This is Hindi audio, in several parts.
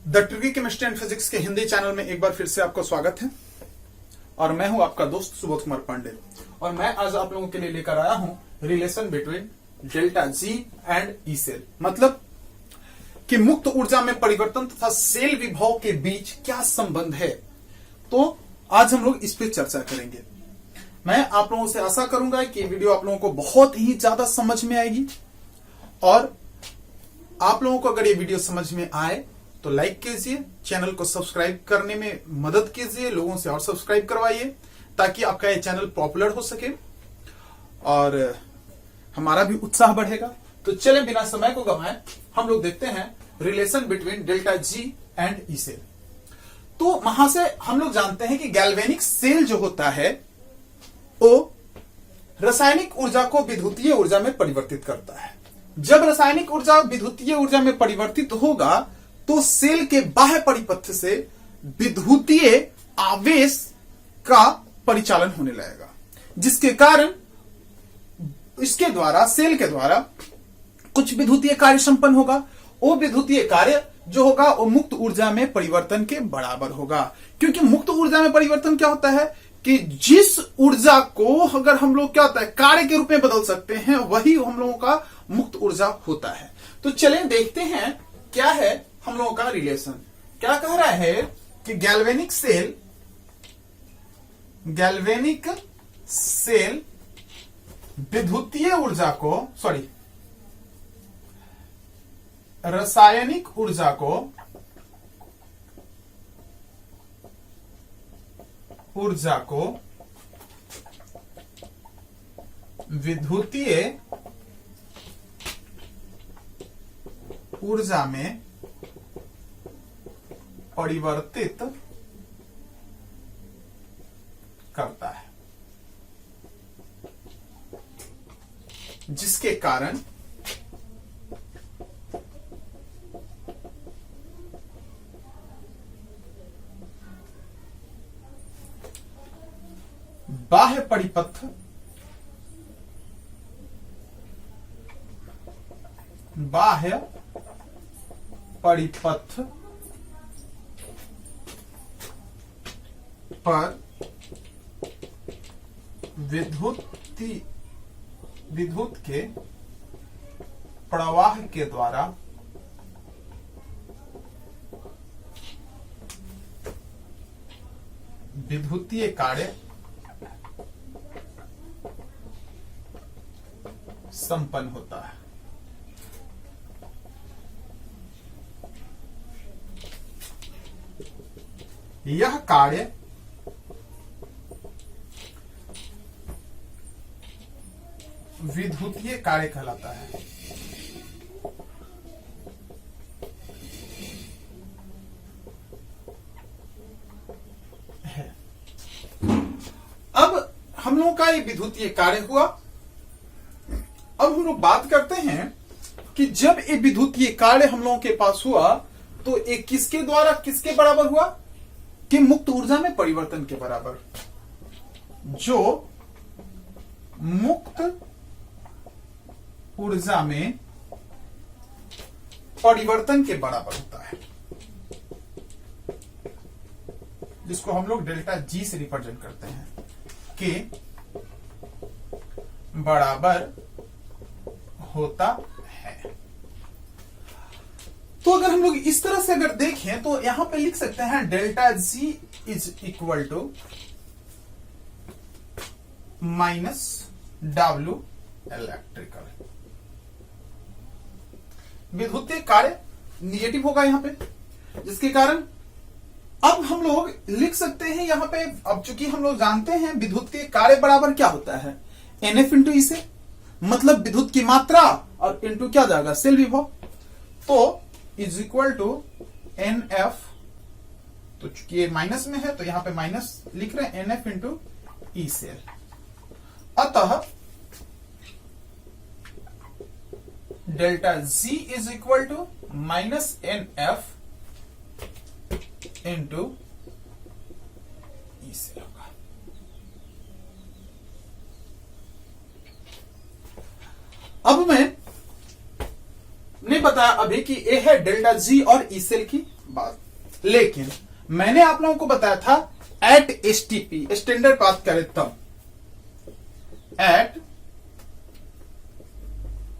The tricky chemistry and physics के हिंदी चैनल में एक बार फिर से आपका स्वागत है और मैं हूं आपका दोस्त सुबोध कुमार पांडे और मैं आज आप लोगों के लिए लेकर आया हूं relation between delta G and E cell. मतलब कि मुक्त ऊर्जा में परिवर्तन तथा सेल विभव के बीच क्या संबंध है। तो आज हम लोग इस पे चर्चा करेंगे। मैं आप लोगों से आशा करूंगा कि वीडियो आप लोगों को बहुत ही ज्यादा समझ में आएगी और आप लोगों को अगर ये वीडियो समझ में आए तो लाइक कीजिए, चैनल को सब्सक्राइब करने में मदद कीजिए, लोगों से और सब्सक्राइब करवाइए ताकि आपका ये चैनल पॉपुलर हो सके और हमारा भी उत्साह बढ़ेगा। तो चलें बिना समय को गंवाएं हम लोग देखते हैं relation between delta G and E cell. तो वहां से हम लोग जानते हैं कि गैल्वेनिक सेल जो होता है वो रासायनिक ऊर्जा को विद्युतीय ऊर्जा में परिवर्तित करता है। जब रासायनिक ऊर्जा विद्युतीय ऊर्जा में परिवर्तित होगा तो सेल के बाह्य परिपथ से विद्युतीय आवेश का परिचालन होने लगेगा, जिसके कारण इसके द्वारा सेल के द्वारा कुछ विद्युतीय कार्य संपन्न होगा। वो विद्युतीय कार्य जो होगा वो मुक्त ऊर्जा में परिवर्तन के बराबर होगा। क्योंकि मुक्त ऊर्जा में परिवर्तन क्या होता है कि जिस ऊर्जा को अगर हम लोग क्या होता है कार्य के रूप में बदल सकते हैं वही हम लोगों का मुक्त ऊर्जा होता है। तो चलें देखते हैं क्या है हम लोगों का रिलेशन। क्या कह रहा है कि गैल्वेनिक सेल विद्युतीय ऊर्जा को रासायनिक ऊर्जा को विद्युतीय ऊर्जा में परिवर्तित करता है, जिसके कारण बाह्य परिपथ पर विद्युत के प्रवाह के द्वारा विद्युतीय कार्य संपन्न होता है। यह कार्य विद्युतीय कार्य कहलाता है। अब हम लोगों का ये विद्युतीय कार्य हुआ। अब हम लोग बात करते हैं कि जब ये विद्युतीय कार्य हम लोगों के पास हुआ तो ये किसके द्वारा किसके बराबर हुआ कि मुक्त ऊर्जा में परिवर्तन के बराबर, जो मुक्त ऊर्जा में परिवर्तन के बराबर होता है, जिसको हम लोग डेल्टा जी से रिप्रेजेंट करते हैं कि बराबर होता है। तो अगर हम लोग इस तरह से अगर देखें तो यहां पे लिख सकते हैं delta G is equal to minus W electrical. विद्युतीय कार्य निगेटिव होगा यहां पे, जिसके कारण अब हम लोग लिख सकते हैं यहां पे। अब चूंकि हम लोग जानते हैं विद्युतीय कार्य बराबर क्या होता है NF इंटू ई से, मतलब विद्युत की मात्रा और इंटू क्या जाएगा सेल विभव, तो इज इक्वल टू NF। तो चूंकि ये माइनस में है तो यहां पे माइनस लिख रहे हैं NF इंटू ई सेल। अतः delta G is equal to minus NF into E cell होगा। अब मैं नहीं बताया अभी कि ए है डेल्टा जी और ई सेल की बाद। लेकिन मैंने आप लोगों को बताया था एट एसटीपी, स्टैंडर्ड पाथ करे तब, एट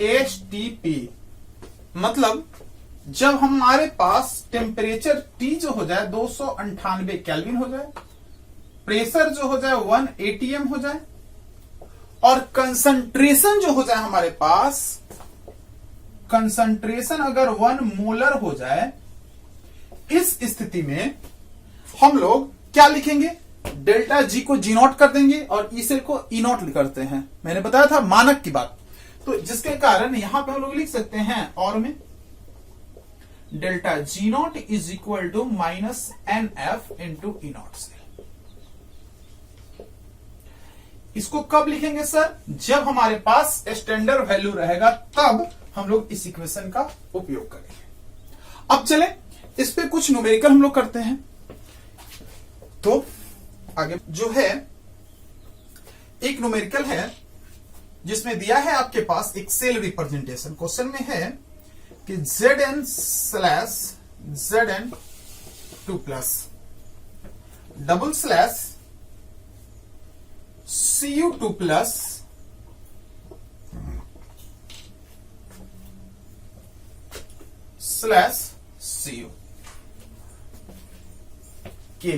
एसटीपी मतलब जब हमारे पास टेम्परेचर T जो हो जाए 298 केल्विन हो जाए, प्रेशर जो हो जाए 1 atm हो जाए, और कंसंट्रेशन जो हो जाए हमारे पास, कंसंट्रेशन अगर 1 मोलर हो जाए, इस स्थिति में हम लोग क्या लिखेंगे, डेल्टा जी को जी नॉट कर देंगे और ई सेल को ई नॉट करते हैं। मैंने बताया था मानक की बात, तो जिसके कारण यहां पे हम लोग लिख सकते हैं और में delta G naught is equal to minus N F into E naught cell. इसको कब लिखेंगे सर, जब हमारे पास स्टैंडर्ड वैल्यू रहेगा तब हम लोग इस इक्वेशन का उपयोग करेंगे। अब चले इस पे कुछ न्यूमेरिकल हम लोग करते हैं। तो आगे जो है एक न्यूमेरिकल है जिसमें दिया है आपके पास एक सेल रिप्रेजेंटेशन। क्वेश्चन में है कि Zn slash Zn 2 plus double slash Cu2 plus slash Cu के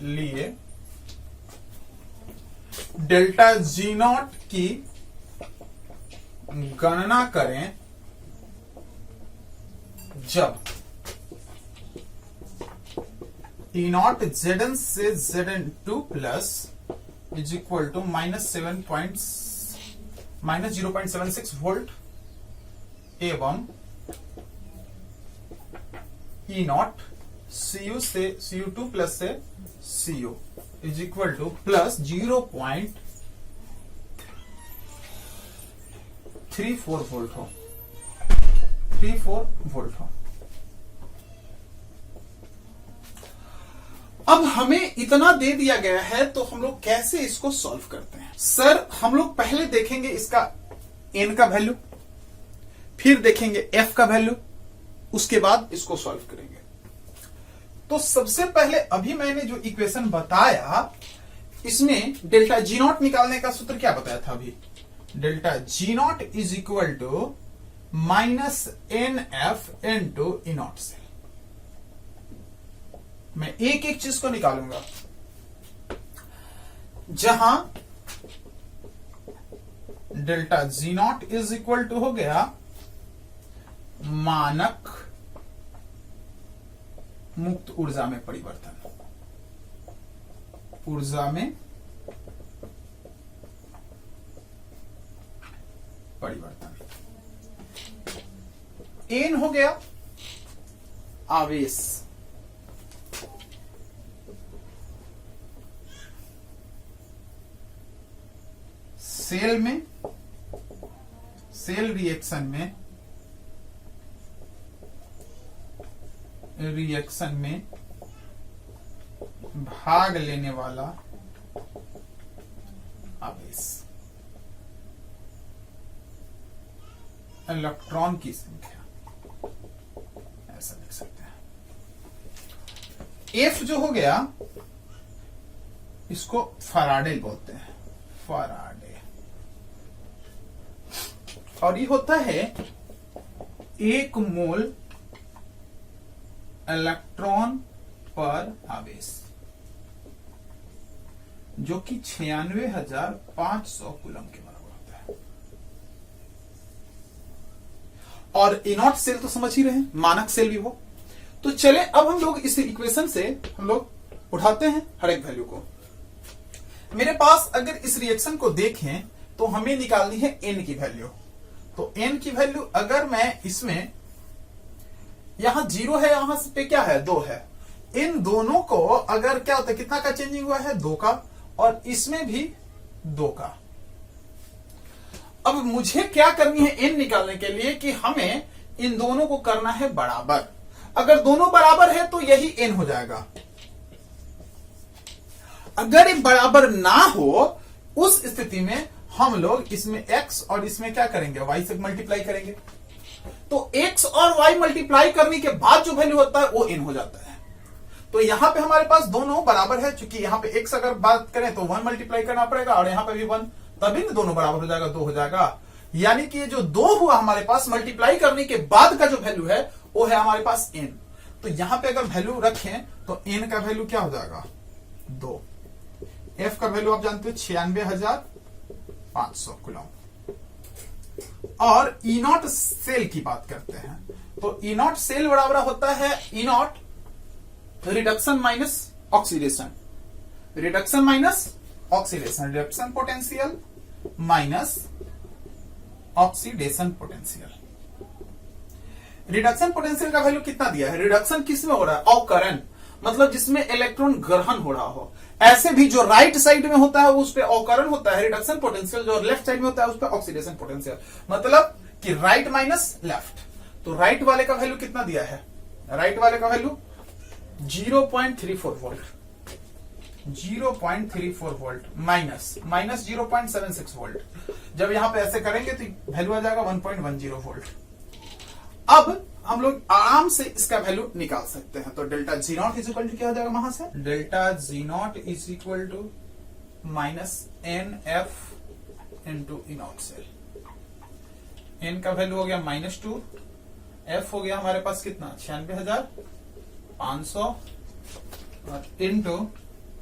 लिए डेल्टा जी नॉट की गणना करें जब ई नॉट Zn से Zn2 plus is equal to -0.76 volt एवं ई नॉट Cu से Cu2 प्लस से Cu is equal to plus 0.34 volt हो, 34 वोल्ट हो। अब हमें इतना दे दिया गया है तो हम लोग कैसे इसको सॉल्व करते हैं। सर हम लोग पहले देखेंगे इसका n का वैल्यू, फिर देखेंगे f का वैल्यू, उसके बाद इसको सॉल्व करेंगे। तो सबसे पहले अभी मैंने जो इक्वेशन बताया इसमें डेल्टा जी नॉट निकालने का सूत्र क्या बताया था अभी, delta G naught is equal to minus N F into E naught से। मैं एक एक चीज को निकालूंगा। जहां delta G naught is equal to हो गया मानक मुक्त ऊर्जा में परिवर्तन, ऊर्जा में परिवर्तन, एन हो गया आवेश, सेल में, सेल रिएक्शन में भाग लेने वाला आवेश, इलेक्ट्रॉन की संख्या, ऐसा लिख सकते हैं। एफ जो हो गया इसको फैराडे बोलते हैं, फैराडे, और ये होता है 1 मोल इलेक्ट्रॉन पर आवेश, जो कि 96,500 कूलम के बराबर होता है। और ए नॉट सेल तो समझ ही रहे हैं, मानक सेल भी वो। तो चले अब हम लोग इस इक्वेशन से हम लोग उठाते हैं हर एक वैल्यू को। मेरे पास अगर इस रिएक्शन को देखें तो हमें निकालनी है एन की वैल्यू। तो एन की वैल्यू अगर मैं इसमें, यहां 0 है, यहां पे क्या है 2 है, इन दोनों को अगर क्या होता है, कितना का चेंजिंग हुआ है 2 का, और इसमें भी 2 का। अब मुझे क्या करनी है एन निकालने के लिए कि हमें इन दोनों को करना है बराबर। अगर दोनों बराबर है तो यही एन हो जाएगा। अगर ये बराबर ना हो उस स्थिति में हम लोग इसमें x और इसमें क्या करेंगे, y से मल्टीप्लाई करेंगे। तो x और y मल्टीप्लाई करने के बाद जो वैल्यू होता है वो n हो जाता है। तो यहां पे हमारे पास दोनों बराबर है, चूंकि यहां पे x अगर बात करें तो 1 मल्टीप्लाई करना पड़ेगा और यहां पे भी 1, तभी ना दोनों बराबर हो जाएगा, 2 हो जाएगा। यानी कि ये जो 2 हुआ हमारे पास मल्टीप्लाई करने के बाद का जो वैल्यू है वो है हमारे पास n। तो यहां पे अगर वैल्यू रखें तो n का वैल्यू क्या हो जाएगा 2, f का वैल्यू आप जानते हो 96,500 कूलम। और ई नॉट सेल की बात करते हैं तो ई नॉट सेल बराबर होता है E naught reduction minus oxidation, reduction minus oxidation, reduction potential minus oxidation potential. Reduction potential का वैल्यू कितना दिया है? रिडक्शन किसमें हो रहा है? अवकरण, मतलब जिसमें इलेक्ट्रॉन ग्रहण हो रहा हो। ऐसे भी जो राइट साइड में होता है उस पे अवकरण होता है रिडक्शन पोटेंशियल, जो लेफ्ट साइड में होता है उस पे ऑक्सीडेशन पोटेंशियल, मतलब कि राइट माइनस लेफ्ट। तो राइट वाले का वैल्यू कितना दिया है? राइट वाले का value 0.34 volt, 0.34 volt minus 0.76 volt. जब यहां पे ऐसे करेंगे तो वैल्यू आ जाएगा 1.10 वोल्ट। अब हम लोग आराम से इसका वैल्यू निकाल सकते हैं। तो delta G naught is equal to क्या हो जाएगा वहां से? Delta G naught is equal to minus N F into E naught cell. एन का वैल्यू हो गया -2, एफ हो गया हमारे पास कितना 96,500 into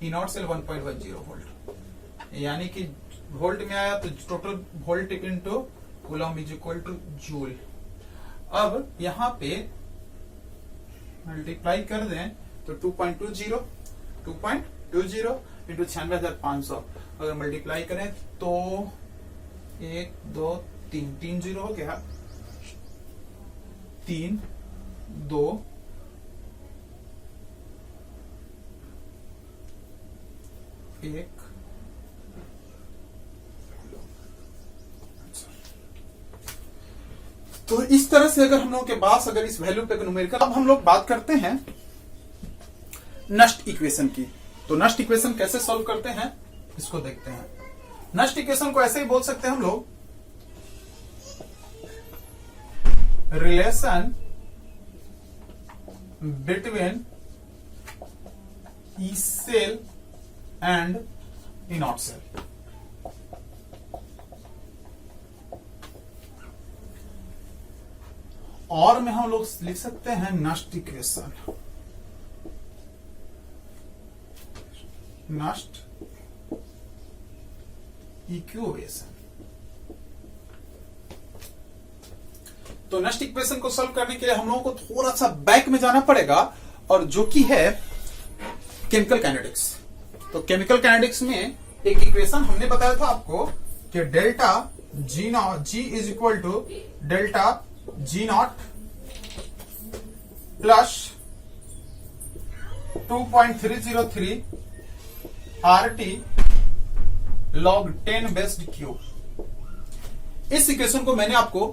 E naught cell 1.10 volt, यानी कि वोल्ट में आया तो total volt into coulomb is equal to joule. अब यहां पे मल्टीप्लाई कर दें तो 2.20 इंटू 96,500 अगर मल्टीप्लाई करें तो 1 2 3 जीरो हो गया, 3 2 1। तो इस तरह से अगर हम लोगों के पास अगर इस वैल्यू पे न्यूमेरिकल, अब हम लोग बात करते हैं नष्ट इक्वेशन की। तो नष्ट इक्वेशन कैसे सॉल्व करते हैं इसको देखते हैं। नष्ट इक्वेशन को ऐसे ही बोल सकते हैं हम लोग, relation between E cell and E naught cell. और में हम लोग लिख सकते हैं नष्ट इक्वेशन, नष्ट इक्वेशन। तो नष्ट इक्वेशन को सॉल्व करने के लिए हम लोगों को थोड़ा सा बैक में जाना पड़ेगा, और जो कि है केमिकल काइनेटिक्स। तो केमिकल काइनेटिक्स में एक इक्वेशन हमने बताया था आपको कि delta G naught, G is equal to delta G naught plus 2.303 RT log 10 base Q. इस इक्वेशन को मैंने आपको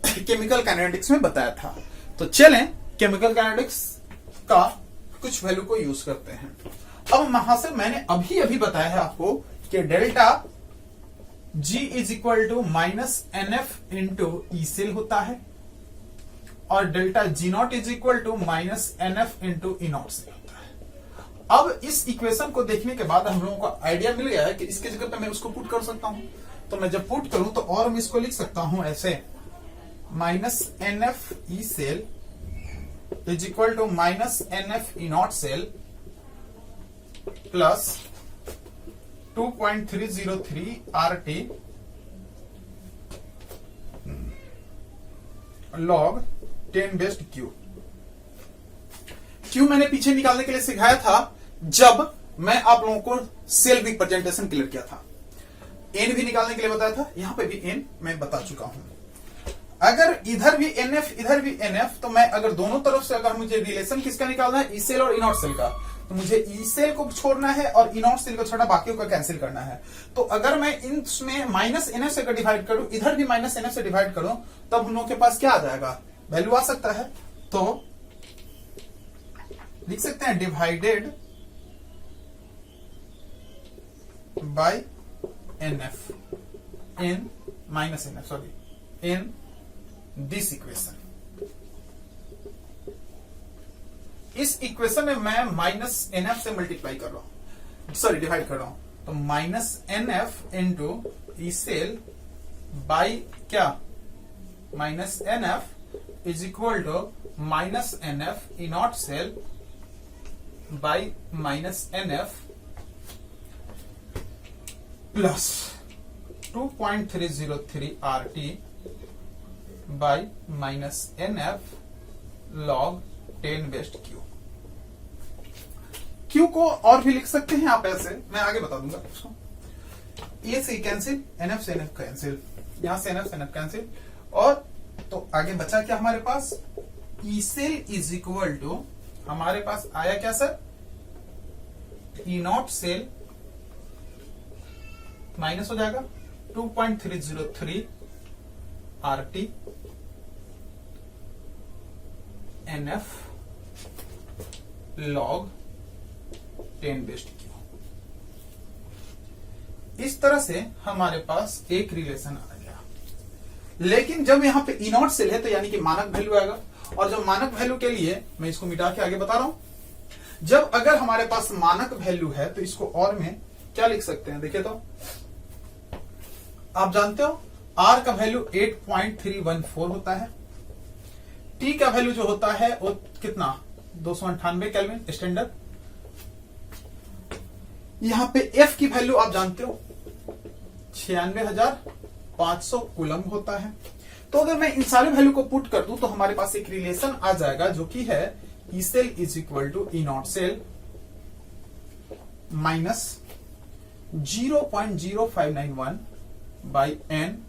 केमिकल काइनेटिक्स में बताया था। तो चलें केमिकल काइनेटिक्स का कुछ वैल्यू को यूज करते हैं। अब वहां से मैंने अभी अभी बताया है आपको कि delta G is equal to minus NF into E cell होता है, और delta G naught is equal to minus NF into E naught cell होता है। अब इस इक्वेशन को देखने के बाद हम लोगों को आइडिया मिल गया है कि इसके जगह पे मैं उसको पुट कर सकता हूं। तो मैं जब पुट करूं तो और मैं इसको लिख सकता हूं ऐसे, minus NF E cell is equal to minus NF E naught cell plus 2.303 RT log 10 base Q. Q मैंने पीछे निकालने के लिए सिखाया था जब मैं आप लोगों को सेल रिप्रेजेंटेशन क्लियर किया था। एन भी निकालने के लिए बताया था, यहां पे भी एन मैं बता चुका हूं। अगर इधर भी NF इधर भी NF, तो मैं अगर दोनों तरफ से अगर मुझे रिलेशन किसका निकालना है, ई सेल और ई नॉट सेल का, तो मुझे ई सेल को छोड़ना है और ई नॉट सेल को छोड़ना, बाकियों का कैंसिल करना है। तो अगर मैं इसमें माइनस NF से डिवाइड करूं, इधर भी माइनस NF से डिवाइड करूं, तब हम लोगों के पास क्या आ जाएगा, वैल्यू आ सकता है। तो लिख सकते हैं divided by NF, N minus NF, sorry N this equation. इस इक्वेशन में मैं माइनस एनएफ से मल्टीप्लाई कर रहा हूं, सॉरी डिवाइड कर रहा हूं, तो minus NF into E cell by क्या, minus NF is equal to minus NF E naught cell by minus NF plus 2.303 RT by minus NF log 10 base Q. Q को और भी लिख सकते हैं आप ऐसे, मैं आगे बता दूंगा उसको। ए से कैंसिल, एनएफ से एनएफ कैंसिल, यहां से एनएफ से एनएफ कैंसिल, और तो आगे बचा क्या हमारे पास, E cell is equal to, हमारे पास आया क्या sir, E naught cell minus हो जाएगा 2.303 RT NF log 10 base Q. इस तरह से हमारे पास एक रिलेशन आ गया। लेकिन जब यहां पे ई नॉट सेल है तो यानी कि मानक वैल्यू आएगा, और जब मानक वैल्यू के लिए मैं इसको मिटा के आगे बता रहा हूं। जब अगर हमारे पास मानक वैल्यू है तो इसको और में क्या लिख सकते हैं, देखिए तो आप जानते हो R का वैल्यू 8.314 होता है, T का वैल्यू जो होता है वो कितना 298 केल्विन स्टैंडर्ड। यहां पे F की वैल्यू आप जानते हो 96,500 कूलम होता है। तो अगर मैं इन सारे वैल्यू को पुट कर दूं तो हमारे पास एक रिलेशन आ जाएगा जो कि है E cell is equal to E naught cell minus 0.0591 by N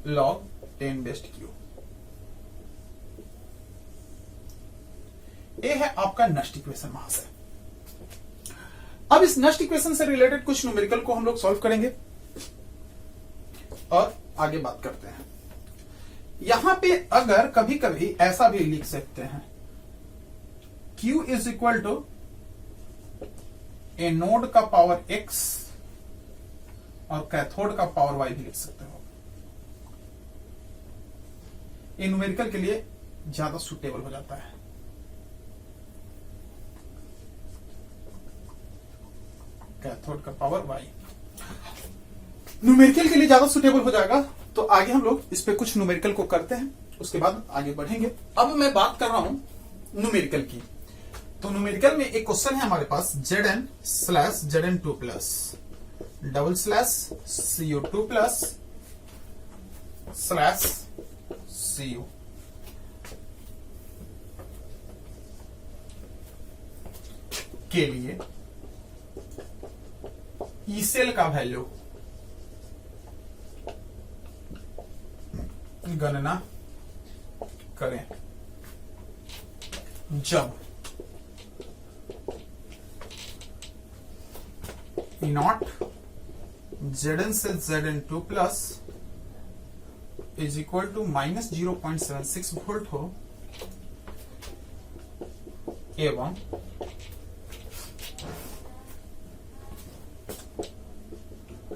log 10 base Q. ये है आपका नष्ट इक्वेशन महाशय। अब इस नष्ट इक्वेशन से रिलेटेड कुछ न्यूमेरिकल को हम लोग सॉल्व करेंगे और आगे बात करते हैं। यहां पे अगर कभी कभी ऐसा भी लिख सकते हैं, Q is equal to anode का पावर X और कैथोड का पावर Y भी लिख सकते हो। ये न्यूमेरिकल के लिए ज्यादा सुटेबल हो जाता है। कैथोड का पावर Y न्यूमेरिकल के लिए ज्यादा सुटेबल हो जाएगा। तो आगे हम लोग इस पे कुछ न्यूमेरिकल को करते हैं, उसके बाद आगे बढ़ेंगे। अब मैं बात कर रहा हूं न्यूमेरिकल की। तो न्यूमेरिकल में एक क्वेश्चन है हमारे पास, Zn/Zn2 plus double slash CO2 plus slash CO के लिए ई सेल का वैल्यू गणना करें जब ई नॉट Zn से Zn2 plus is equal to minus 0.76 volt हो एवं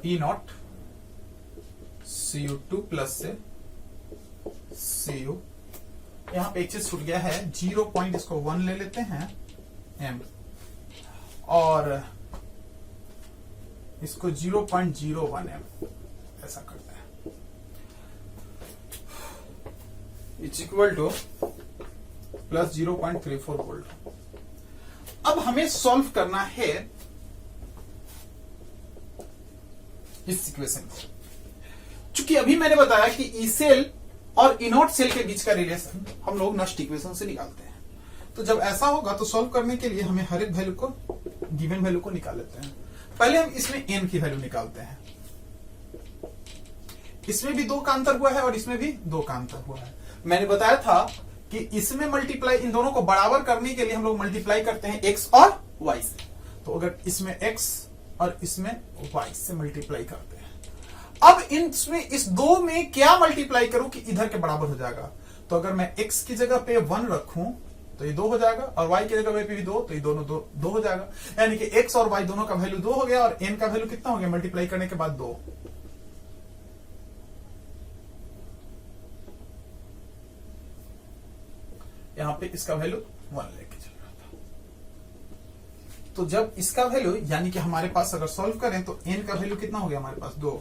ई नॉट CO2 प्लस से CO, यहां पे एक चीज छूट गया है, 0.1 ले लेते हैं m और इसको 0.01 m ऐसा करते हैं, it's equal to plus 0.34 volt. अब हमें सॉल्व करना है इस इक्वेशन को। चूंकि अभी मैंने बताया कि ई सेल और ई नॉट सेल के बीच का रिलेशन हम लोग नष्ट इक्वेशन से निकालते हैं। तो जब ऐसा होगा तो सॉल्व करने के लिए हमें हर एक वैल्यू को, गिवन वैल्यू को निकाल लेते हैं। पहले हम इसमें n की वैल्यू निकालते हैं। इसमें भी 2 का अंतर हुआ है और इसमें भी 2 का अंतर हुआ है। मैंने बताया था कि इसमें मल्टीप्लाई, इन दोनों को बराबर करने के लिए हम लोग मल्टीप्लाई करते हैं x और y से। तो अगर इसमें x और इसमें y से मल्टीप्लाई करते हैं, अब इसमें इस 2 में क्या मल्टीप्लाई करूं कि इधर के बराबर हो जाएगा। तो अगर मैं x की जगह पे 1 रखूं तो ये 2 हो जाएगा, और y की जगह पे भी 2, तो ये दोनों 2 हो जाएगा। यानी कि x और y दोनों का वैल्यू 2 हो गया, और n का वैल्यू कितना हो गया मल्टीप्लाई करने के बाद 2। यहाँ पे इसका वैल्यू 1 लेके चल रहा था। तो जब इसका वैल्यू यानी कि हमारे पास अगर सॉल्व करें तो n का वैल्यू कितना हो गया हमारे पास 2,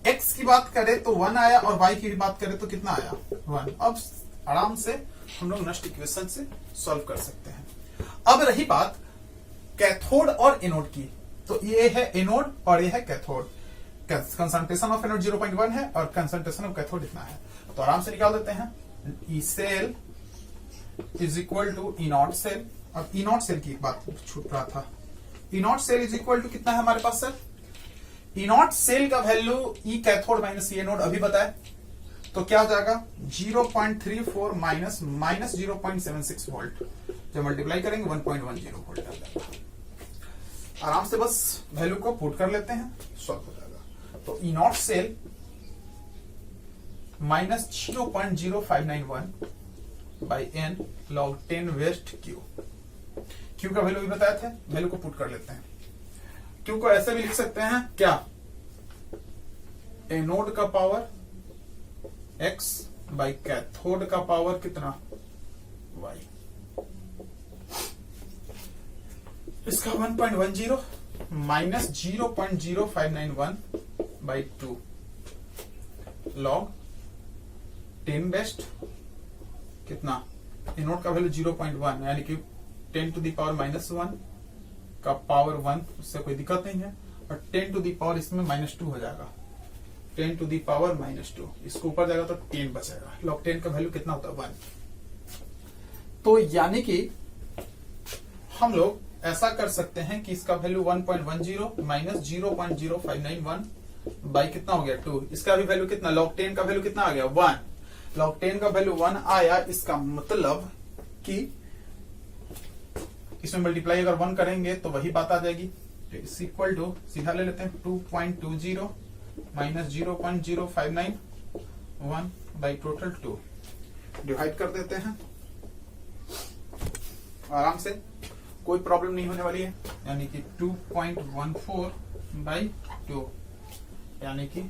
x की बात करें तो 1 आया और y की बात करें तो कितना आया 1। अब आराम से हम लोग नेक्स्ट इक्वेशन से सॉल्व कर सकते हैं। अब रही बात कैथोड और एनोड की, तो ये है एनोड और ये है कैथोड। कंसंट्रेशन ऑफ एनोड 0.1 है और कंसंट्रेशन ऑफ कैथोड इतना है, तो आराम से निकाल देते हैं। E cell is equal to E naught cell. अब ई नॉट सेल की एक बात छूट रहा था, E naught cell is equal to कितना है हमारे पास सर, ई नॉट सेल का value E cathode minus E anode अभी बताए, तो क्या हो जाएगा 0.34 माइनस 0.76 वोल्ट, जब मल्टीप्लाई करेंगे 1.10 वोल्ट आ जाएगा। आराम से बस वैल्यू को पुट कर लेते हैं, सॉल्व हो जाएगा। तो E naught cell minus 0.0591 by N log 10 वेस्ट क्यू। क्यू का वैल्यू भी बताए थे, वैल्यू को पुट कर लेते हैं। क्यू को ऐसे भी लिख सकते हैं क्या, एनोड का पावर x बाई कैथोड का पावर कितना y। इसका 1.10 माइनस 0.0591 बाई 2 लॉग 10 बेस्ट कितना, एनोड का वैल्यू 0.1 यानी कि 10 टू द पावर -1 का पावर 1, उससे कोई दिक्कत नहीं है, और 10 टू द पावर इसमें -2 हो जाएगा, 10 टू द पावर -2, इसको ऊपर जाएगा तो 10 बचेगा। लॉग 10 का वैल्यू कितना होता है 1। तो यानी कि हम लोग ऐसा कर सकते हैं कि इसका वैल्यू 1.10 माइनस 0.0591 बाई कितना हो गया 2, इसका भी वैल्यू कितना, लॉग 10 का वैल्यू कितना आ गया 1, लॉग 10 का वैल्यू 1 आया। इसका मतलब कि इसमें मल्टीप्लाई अगर 1 करेंगे तो वही बात आ जाएगी, इज इक्वल टू सीधा ले लेते हैं 2.20 माइनस 0.0591 बाई टोटल 2, डिवाइड कर देते हैं आराम से, कोई प्रॉब्लम नहीं होने वाली है, यानी कि 2.14 बाई 2 यानी कि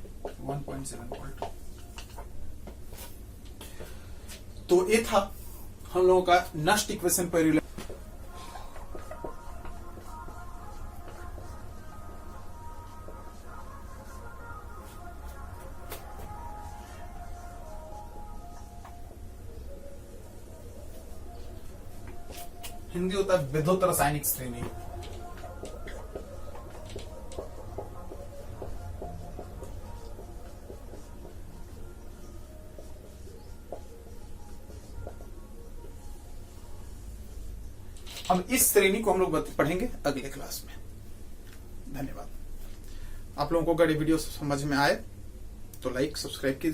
1.7 वोल्ट। तो ये था हम लोगों का नेक्स्ट इक्वेशन पर। हिंदी होता है विद्युत रासायनिक श्रेणी। अब इस श्रेणी को हम लोग पढ़ेंगे अगले क्लास में। धन्यवाद। आप लोगों को अगर ये वीडियो समझ में आए तो लाइक सब्सक्राइब कीजिए।